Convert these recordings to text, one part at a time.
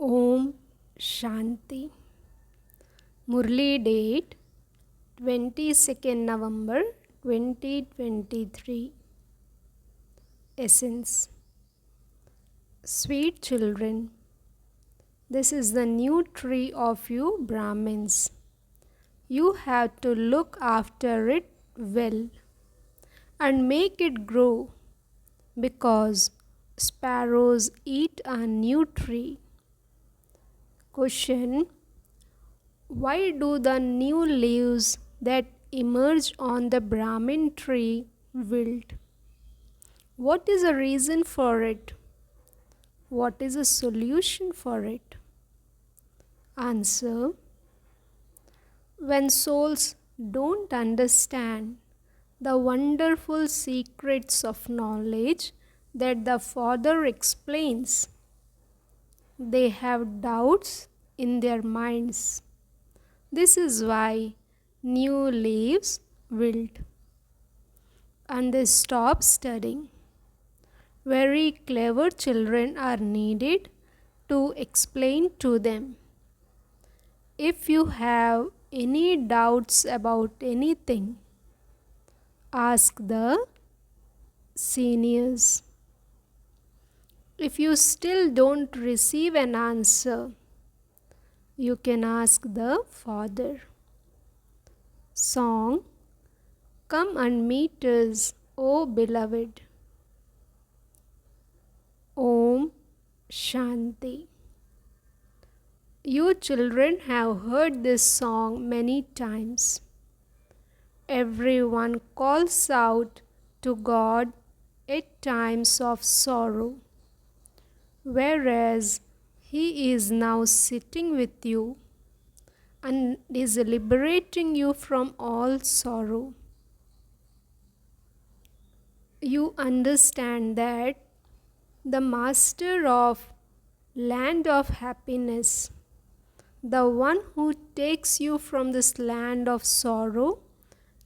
Om Shanti. Murli date 22nd November 2023. Essence. Sweet children, this is the new tree of you Brahmins. You have to look after it well and make it grow, because sparrows eat a new tree. Question: why do the new leaves that emerge on the Brahmin tree wilt? What is the reason for it? What is the solution for it? Answer: when souls don't understand the wonderful secrets of knowledge that the Father explains, they have doubts in their minds. This is why new leaves wilt and they stop studying. Very clever children are needed to explain to them. If you have any doubts about anything, ask the seniors. If you still don't receive an answer, you can ask the Father. Song: Come and meet us, O beloved. Om Shanti. You children have heard this song many times. Everyone calls out to God at times of sorrow, whereas He is now sitting with you and is liberating you from all sorrow. You understand that the master of land of happiness, the one who takes you from this land of sorrow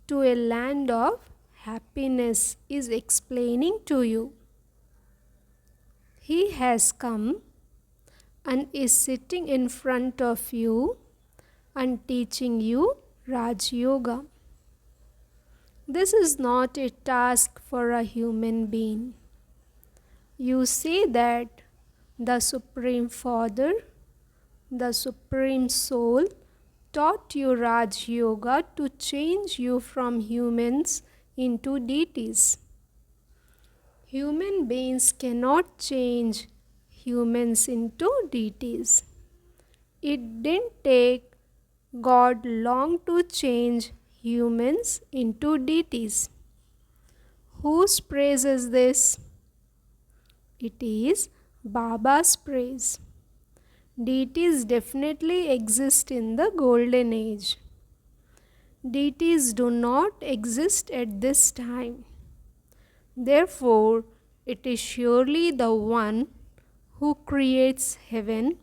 to a land of happiness, is explaining to you. He has come and is sitting in front of you and teaching you Raj Yoga. This is not a task for a human being. You say that the Supreme Father, the Supreme Soul, taught you Raj Yoga to change you from humans into deities. Human beings cannot change humans into deities. It didn't take God long to change humans into deities. Whose praise is this? It is Baba's praise. Deities definitely exist in the golden age. Deities do not exist at this time. Therefore, it is surely the one who creates heaven,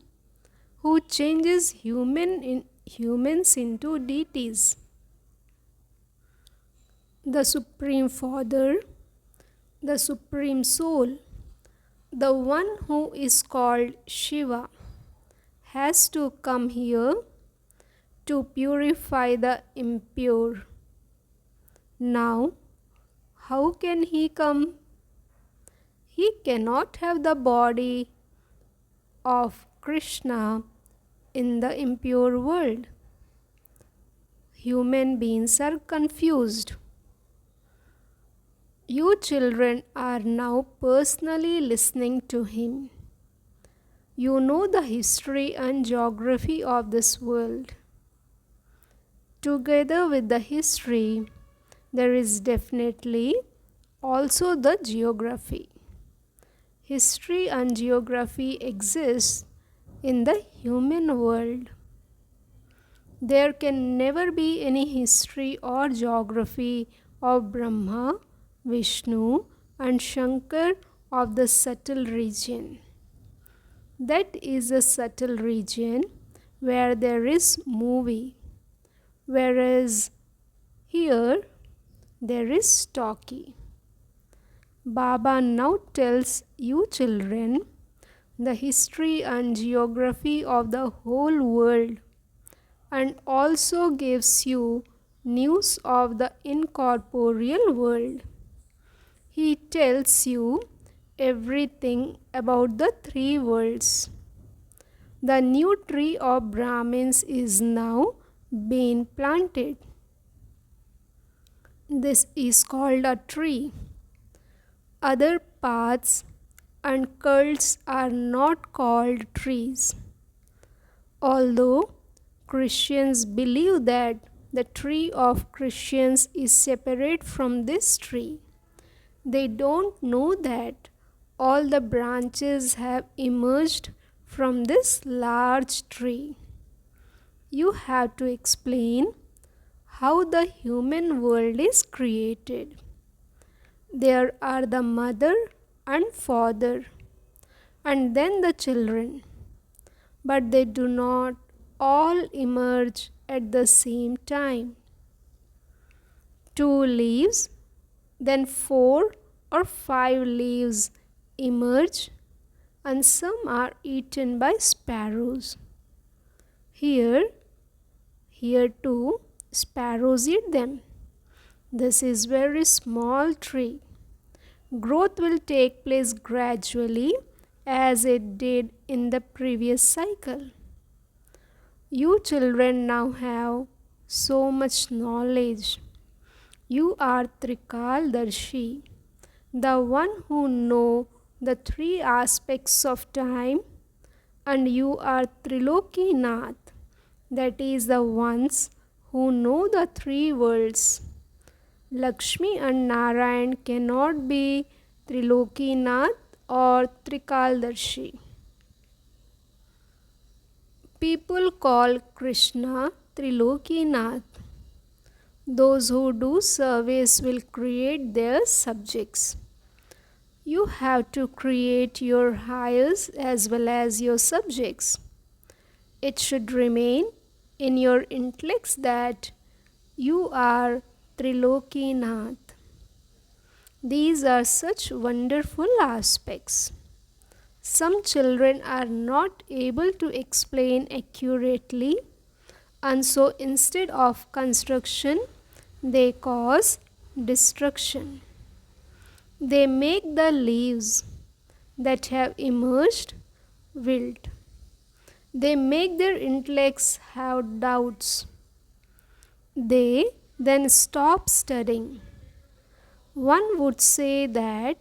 who changes humans into deities. The Supreme Father, the Supreme Soul, the one who is called Shiva, has to come here to purify the impure. Now, how can he come? He cannot have the body of Krishna in the impure world. Human beings are confused. You children are now personally listening to him. You know the history and geography of this world. Together with the history, there is definitely also the geography. History and geography exist in the human world. There can never be any history or geography of Brahma, Vishnu and Shankar of the subtle region. That is a subtle region where there is movie, whereas here there is talkie. Baba now tells you children the history and geography of the whole world, and also gives you news of the incorporeal world. He tells you everything about the three worlds. The new tree of Brahmins is now being planted. This is called a tree. Other paths and cults are not called trees. Although Christians believe that the tree of Christians is separate from this tree, they don't know that all the branches have emerged from this large tree. You have to explain how the human world is created. There are the mother and father, and then the children, but they do not all emerge at the same time. 2 leaves, then 4 or 5 leaves emerge, and some are eaten by sparrows. Here too, sparrows eat them. This is very small tree. Growth will take place gradually as it did in the previous cycle. You children now have so much knowledge. You are Trikaldarshi, the one who know the three aspects of time, and you are Trilokinath, that is the ones who know the three worlds. Lakshmi and Narayan cannot be Trilokinath or Trikaldarshi. People call Krishna Trilokinath. Those who do service will create their subjects. You have to create your heirs as well as your subjects. It should remain in your intellects that you are Trilokinath. These are such wonderful aspects. Some children are not able to explain accurately, and so instead of construction, they cause destruction. They make the leaves that have emerged wilt. They make their intellects have doubts. They then stop studying. One would say that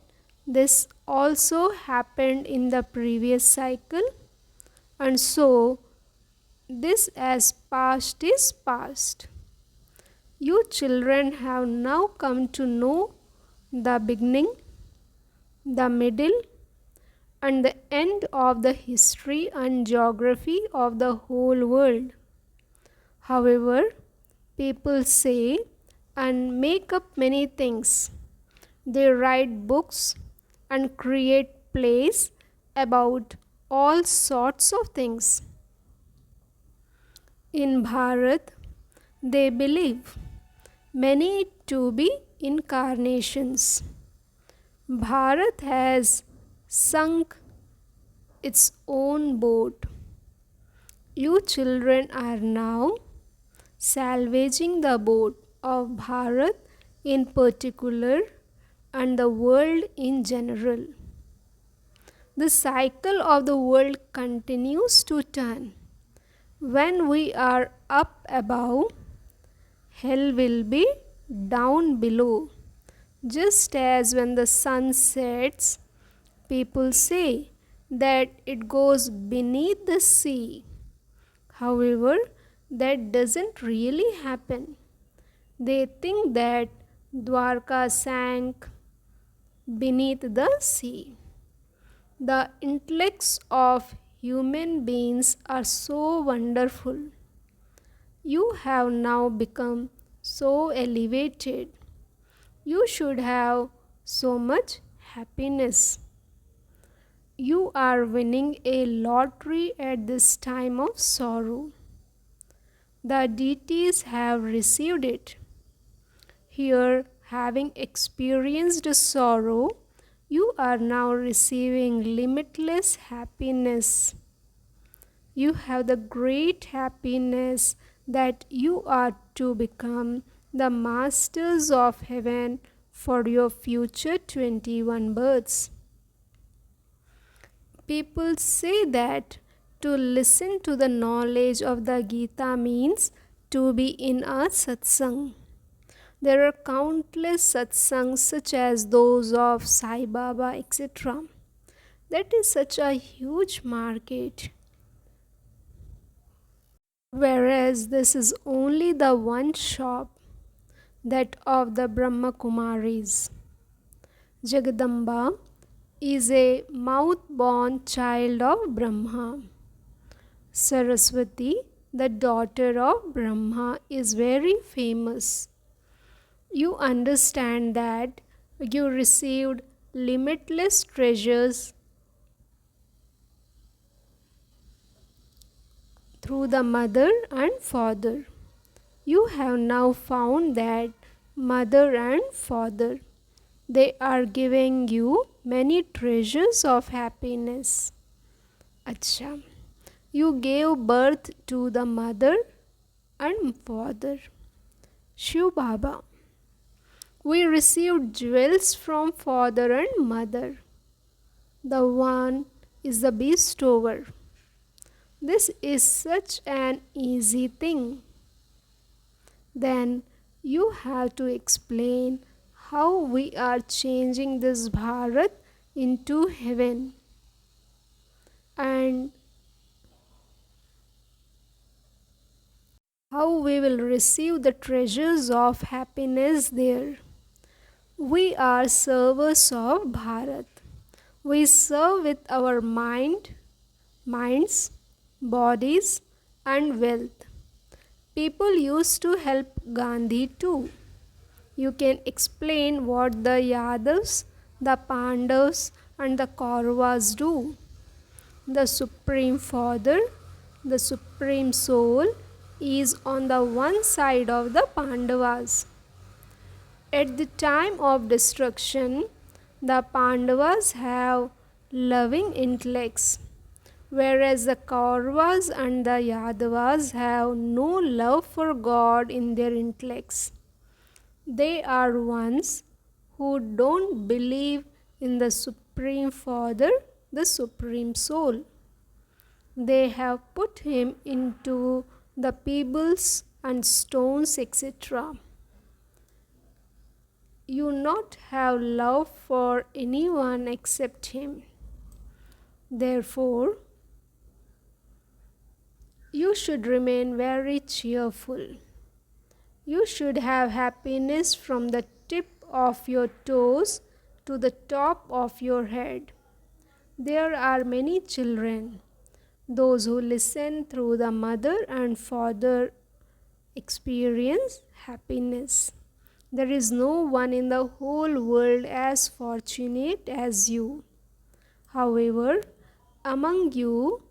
this also happened in the previous cycle, and so this as past is past. You children have now come to know the beginning, the middle, and the end of the history and geography of the whole world. However, people say and make up many things. They write books and create plays about all sorts of things. In Bharat, they believe many to be incarnations. Bharat has sunk its own boat. You children are now salvaging the boat of Bharat in particular and the world in general. The cycle of the world continues to turn. When we are up above, hell will be down below. Just as when the sun sets, people say that it goes beneath the sea. However, that doesn't really happen. They think that Dwarka sank beneath the sea. The intellects of human beings are so wonderful. You have now become so elevated. You should have so much happiness. You are winning a lottery at this time of sorrow. The deities have received it. Here, having experienced sorrow, You are now receiving limitless happiness. You have the great happiness that you are to become the masters of heaven for your future 21 births. People say that to listen to the knowledge of the Gita means to be in a satsang. There are countless satsangs such as those of Sai Baba, etc. That is such a huge market. Whereas this is only the one shop, that of the Brahma Kumaris. Jagadamba is a mouth-born child of Brahma. Saraswati, the daughter of Brahma, is very famous. You understand that you received limitless treasures through the mother and father. You have now found that mother and father, they are giving you many treasures of happiness. Acha, you gave birth to the mother and father. Shiv Baba, we received jewels from father and mother. The one is the bestower. This is such an easy thing. Then you have to explain how we are changing this Bharat into heaven and how we will receive the treasures of happiness there. We are servers of Bharat. We serve with our minds, bodies, and wealth. People used to help Gandhi too. You can explain what the Yadavs, the Pandavas, and the Kauravas do. The Supreme Father, the Supreme Soul, is on the one side of the Pandavas. At the time of destruction, the Pandavas have loving intellects, whereas the Kauravas and the Yadavas have no love for God in their intellects. They are ones who don't believe in the Supreme Father, the Supreme Soul. They have put him into the pebbles and stones, etc. You not have love for anyone except him. Therefore, you should remain very cheerful. You should have happiness from the tip of your toes to the top of your head. There are many children, those who listen through the mother and father experience happiness. There is no one in the whole world as fortunate as you. However, among you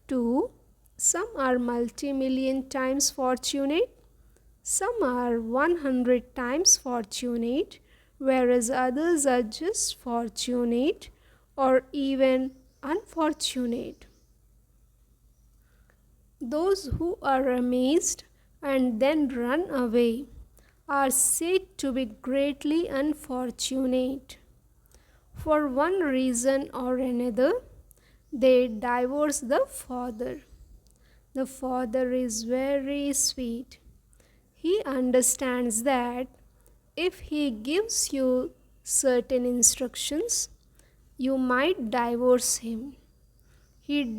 too, some are multi-million times fortunate, some are 100 times fortunate, whereas others are just fortunate or even unfortunate. Those who are amazed and then run away are said to be greatly unfortunate. For one reason or another, they divorce the father. The father is very sweet. He understands that if he gives you certain instructions, you might divorce him. He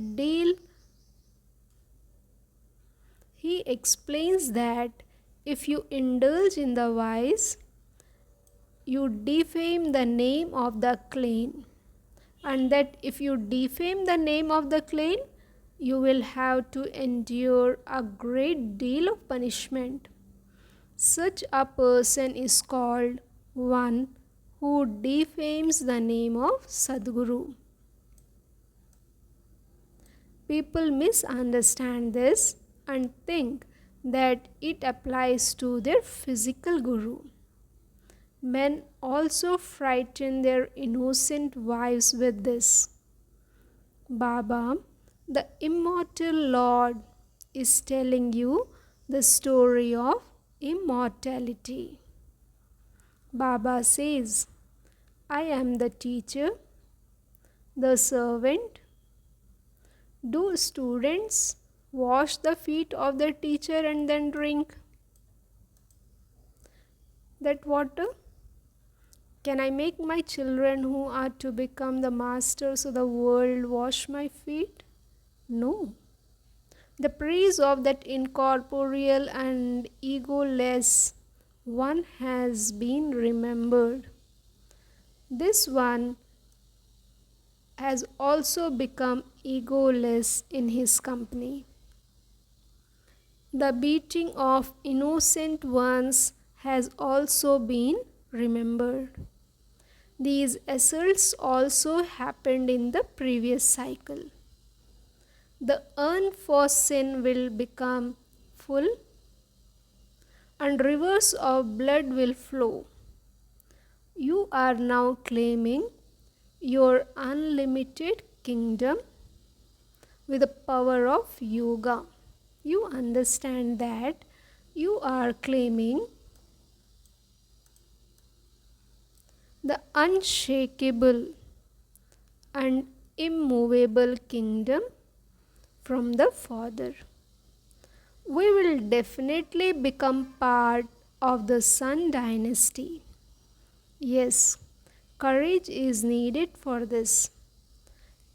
explains that if you indulge in the vice, you defame the name of the clan, and that if you defame the name of the clan, you will have to endure a great deal of punishment. Such a person is called one who defames the name of Sadguru. People misunderstand this and think that it applies to their physical guru. Men also frighten their innocent wives with this. Baba, the immortal Lord, is telling you the story of immortality. Baba says, I am the teacher, the servant. Do students wash the feet of their teacher and then drink that water? Can I make my children who are to become the masters of the world wash my feet? No. The praise of that incorporeal and egoless one has been remembered. This one has also become egoless in his company. The beating of innocent ones has also been remembered. These assaults also happened in the previous cycle. The urn for sin will become full and rivers of blood will flow. You are now claiming your unlimited kingdom with the power of yoga. You understand that you are claiming the unshakable and immovable kingdom from the Father. We will definitely become part of the Sun dynasty. Yes, courage is needed for this.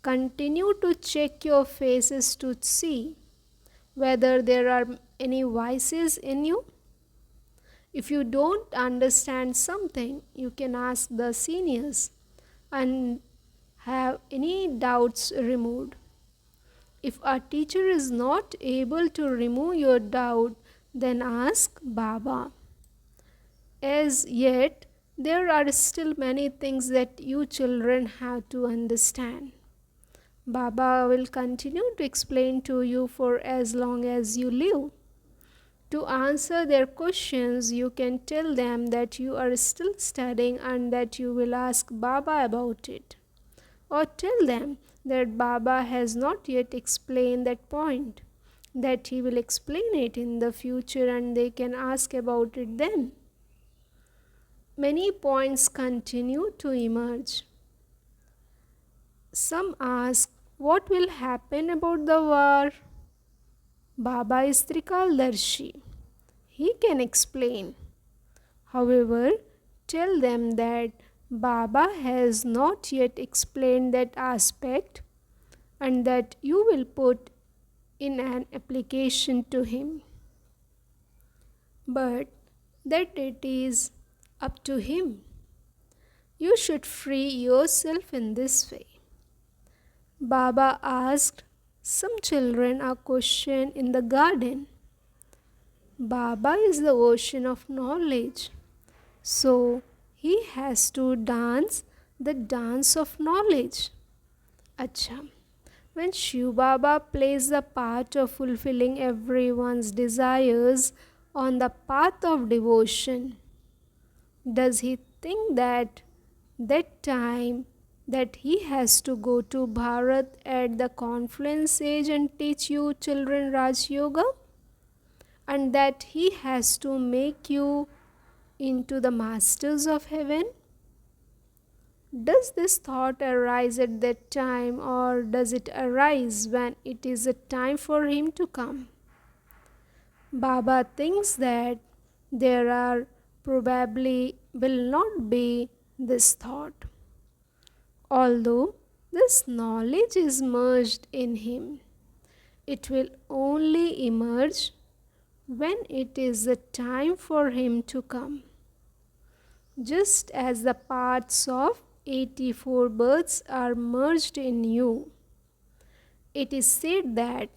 Continue to check your faces to see whether there are any vices in you. If you don't understand something, you can ask the seniors and have any doubts removed. If a teacher is not able to remove your doubt, then ask Baba. As yet, there are still many things that you children have to understand. Baba will continue to explain to you for as long as you live. To answer their questions, you can tell them that you are still studying and that you will ask Baba about it. Or tell them that Baba has not yet explained that point, that he will explain it in the future and they can ask about it then. Many points continue to emerge. Some ask, what will happen about the war? Baba is Trikaldarshi. He can explain. However, tell them that Baba has not yet explained that aspect and that you will put in an application to him. But that it is up to him. You should free yourself in this way. Baba asked some children a question in the garden. Baba is the ocean of knowledge. So he has to dance the dance of knowledge. Acha. When Shiv Baba plays the part of fulfilling everyone's desires on the path of devotion, does he think that time that he has to go to Bharat at the confluence age and teach you children Raj Yoga? And that he has to make you into the masters of heaven? Does this thought arise at that time, or does it arise when it is a time for him to come? Baba thinks that there are probably will not be this thought. Although this knowledge is merged in him, it will only emerge when it is the time for him to come. Just as the parts of 84 births are merged in you, it is said that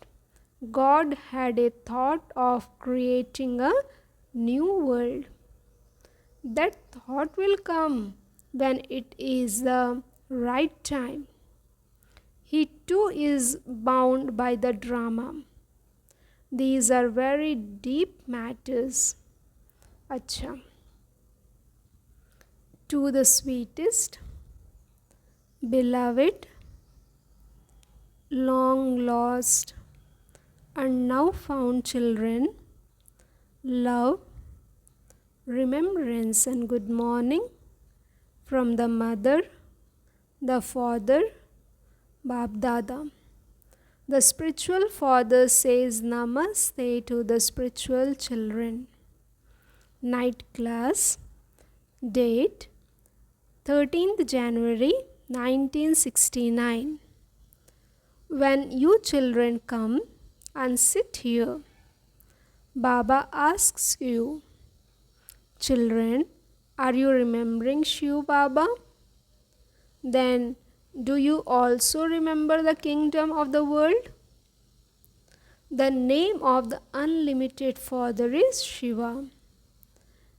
God had a thought of creating a new world. That thought will come when it is the right time. He too is bound by the drama. These are very deep matters. Acha. To the sweetest, beloved, long lost, and now found children, love, remembrance, and good morning from the mother, the father, Bab Dada. The spiritual father says Namaste to the spiritual children. Night class, date 13th January 1969. When you children come and sit here, Baba asks you, children, are you remembering Shiv Baba? Then do you also remember the kingdom of the world? The name of the unlimited Father is Shiva.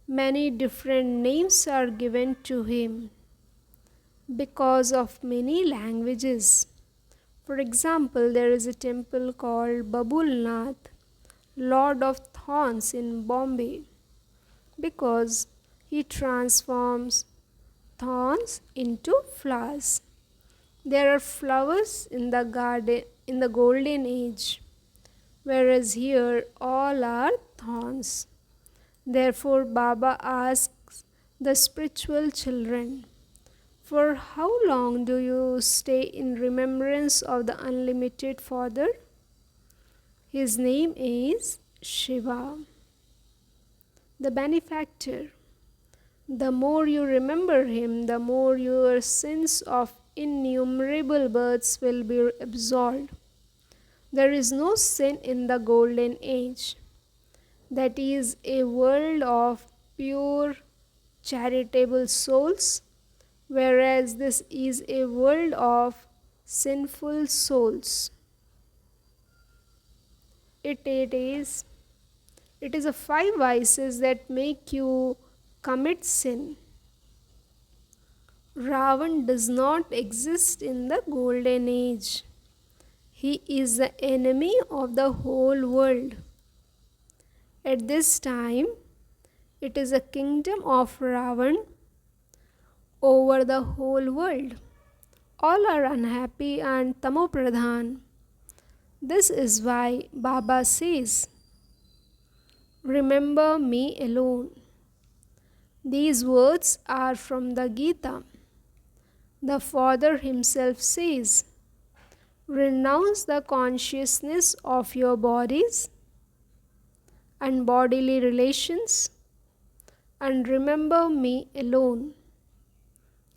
Many different names are given to him because of many languages. For example, there is a temple called Babulnath, Lord of Thorns in Bombay, because he transforms thorns into flowers. There are flowers in the garden in the golden age, whereas here all are thorns. Therefore, Baba asks the spiritual children, for how long do you stay in remembrance of the unlimited Father? His name is Shiva, the benefactor. The more you remember him, the more your sins of innumerable births will be absolved. There is no sin in the golden age. That is a world of pure charitable souls, whereas this is a world of sinful souls. It is the five vices that make you commit sin. Ravan does not exist in the golden age. He is the enemy of the whole world. At this time, it is a kingdom of Ravan over the whole world. All are unhappy and tamopradhan. This is why Baba says, remember me alone. These words are from the Gita. The Father himself says, renounce the consciousness of your bodies and bodily relations and remember me alone.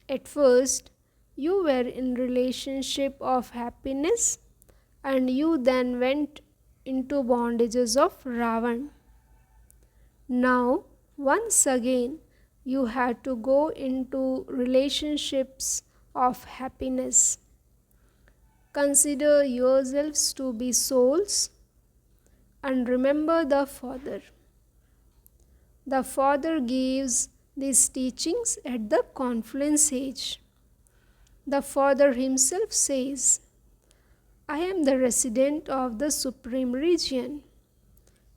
At first, you were in relationship of happiness and you then went into bondages of Ravan. Now, once again, you had to go into relationships of happiness. Consider yourselves to be souls and remember the Father. The Father gives these teachings at the confluence age. The Father himself says, I am the resident of the supreme region.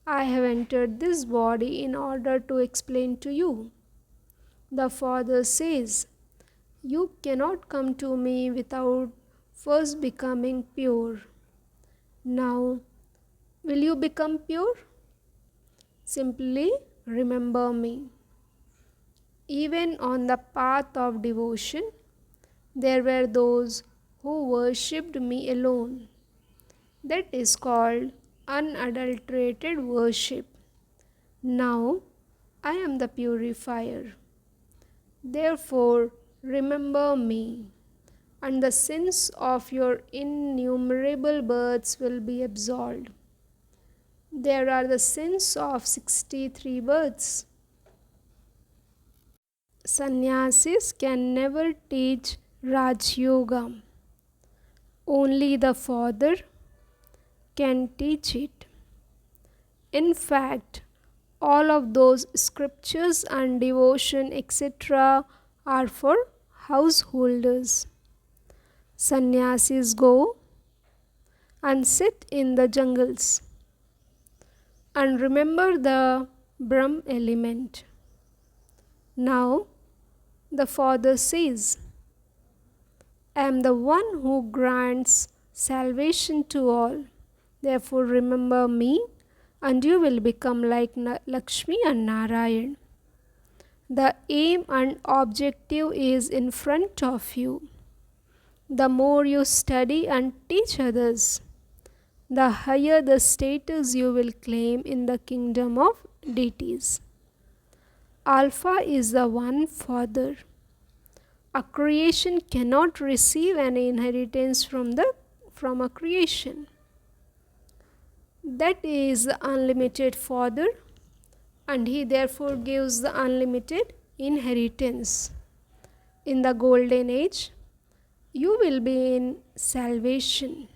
I have entered this body in order to explain to you. The Father says, you cannot come to me without first becoming pure. Now, will you become pure? Simply remember me. Even on the path of devotion, there were those who worshipped me alone. That is called unadulterated worship. Now, I am the purifier. Therefore, remember me, and the sins of your innumerable births will be absolved. There are the sins of 63 births. Sannyasis can never teach Raj Yoga. Only the Father can teach it. In fact, all of those scriptures and devotion etc. are for householders. Sannyasis go and sit in the jungles and remember the Brahm element. Now, The Father says, I am the one who grants salvation to all. Therefore, remember me, and you will become like Lakshmi and Narayan. The aim and objective is in front of you. The more you study and teach others, the higher the status you will claim in the kingdom of deities. Alpha is the one Father. A creation cannot receive any inheritance from a creation. That is the unlimited Father, and He therefore gives the unlimited inheritance. In the golden age, you will be in salvation,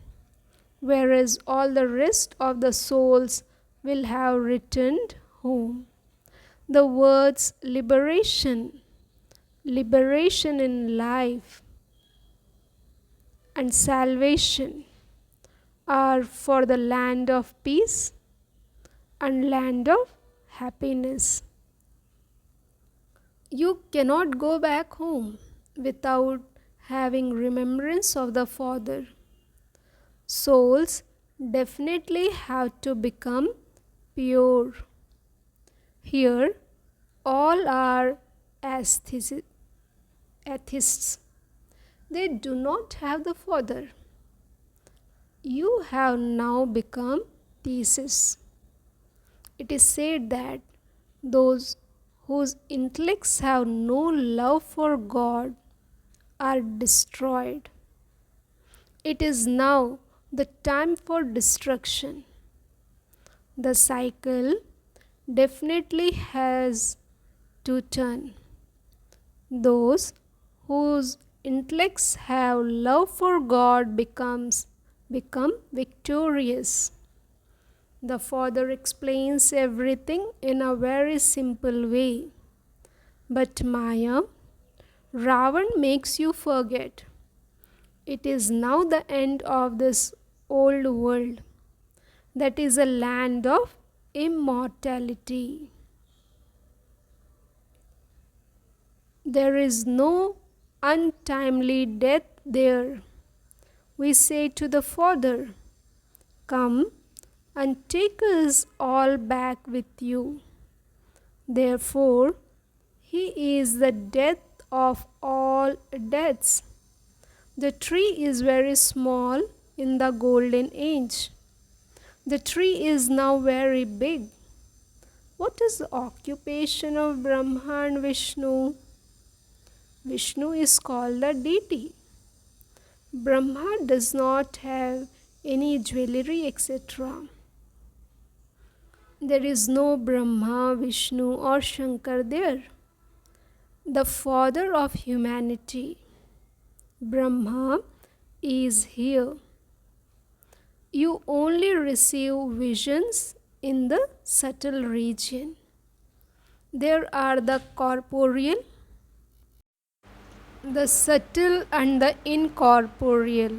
whereas all the rest of the souls will have returned home. The words liberation in life, and salvation are for the land of peace and land of happiness. You cannot go back home without having remembrance of the Father. Souls definitely have to become pure. Here, all are atheists. They do not have the Father. You have now become theists. It is said that those whose intellects have no love for God are destroyed. It is now the time for destruction. The cycle definitely has to turn. Those whose intellects have love for God become victorious. The Father explains everything in a very simple way. But Maya, Ravan makes you forget. It is now the end of this old world. That is a land of immortality. There is no untimely death there. We say to the Father, come and take us all back with you. Therefore, He is the death of all deaths. The tree is very small in the golden age. The tree is now very big. What is the occupation of Brahma and Vishnu? Vishnu is called the deity. Brahma does not have any jewelry, etc. There is no Brahma, Vishnu or Shankar there. The Father of humanity, Brahma, is here. You only receive visions in the subtle region. There are the corporeal, the subtle and the incorporeal.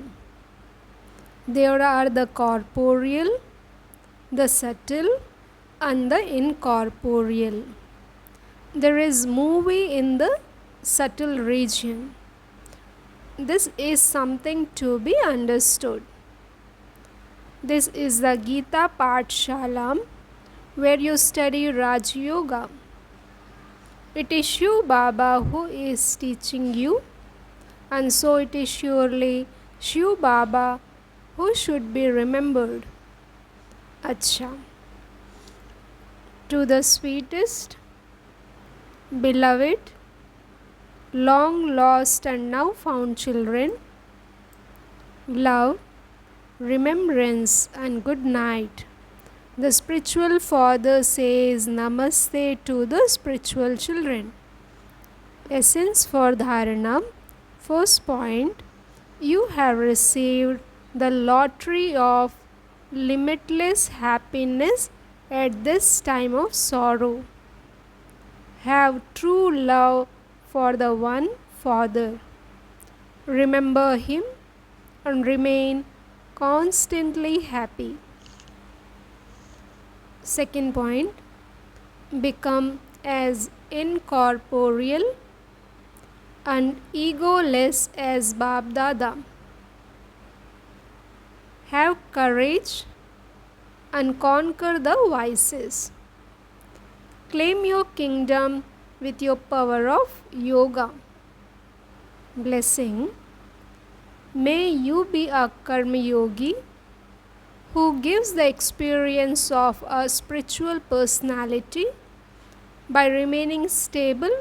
There are the corporeal, the subtle and the incorporeal. There is movie in the subtle region. This is something to be understood. This is the Gita Pathshala where you study Raj Yoga. It is Shiv Baba who is teaching you, and so it is surely Shiv Baba who should be remembered. Acha. To the sweetest, beloved, long lost and now found children, love, remembrance and good night. The spiritual father says namaste to the spiritual children. Essence for dharana. First point, you have received the lottery of limitless happiness at this time of sorrow. Have true love for the one Father. Remember Him and remain constantly happy. Second point, become as incorporeal and egoless as Bab Dada. Have courage and conquer the vices. Claim your kingdom with your power of yoga. Blessing. May you be a karma yogi who gives the experience of a spiritual personality by remaining stable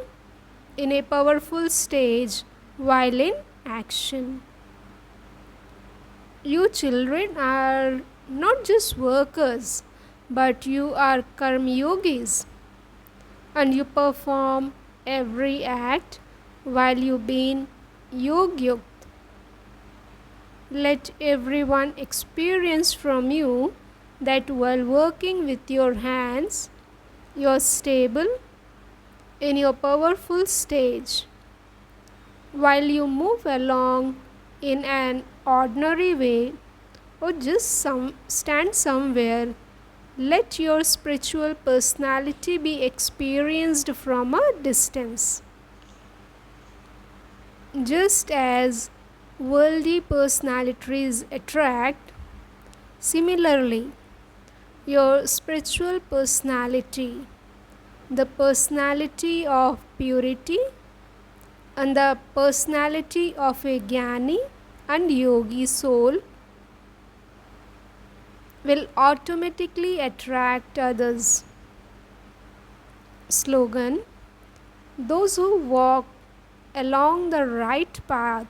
in a powerful stage while in action. You children are not just workers, but you are karma yogis, and you perform every act while you being yog yukt. Let everyone experience from you that while working with your hands, you are stable in your powerful stage. While you move along in an ordinary way or just stand somewhere, let your spiritual personality be experienced from a distance. Just as worldly personalities attract, similarly, your spiritual personality, the personality of purity, and the personality of a Jnani and Yogi soul will automatically attract others. Slogan: those who walk along the right path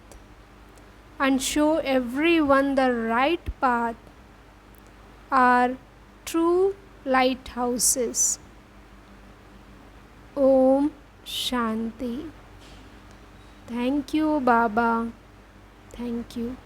and show everyone the right path are true lighthouses. Om Shanti. Thank you, Baba. Thank you.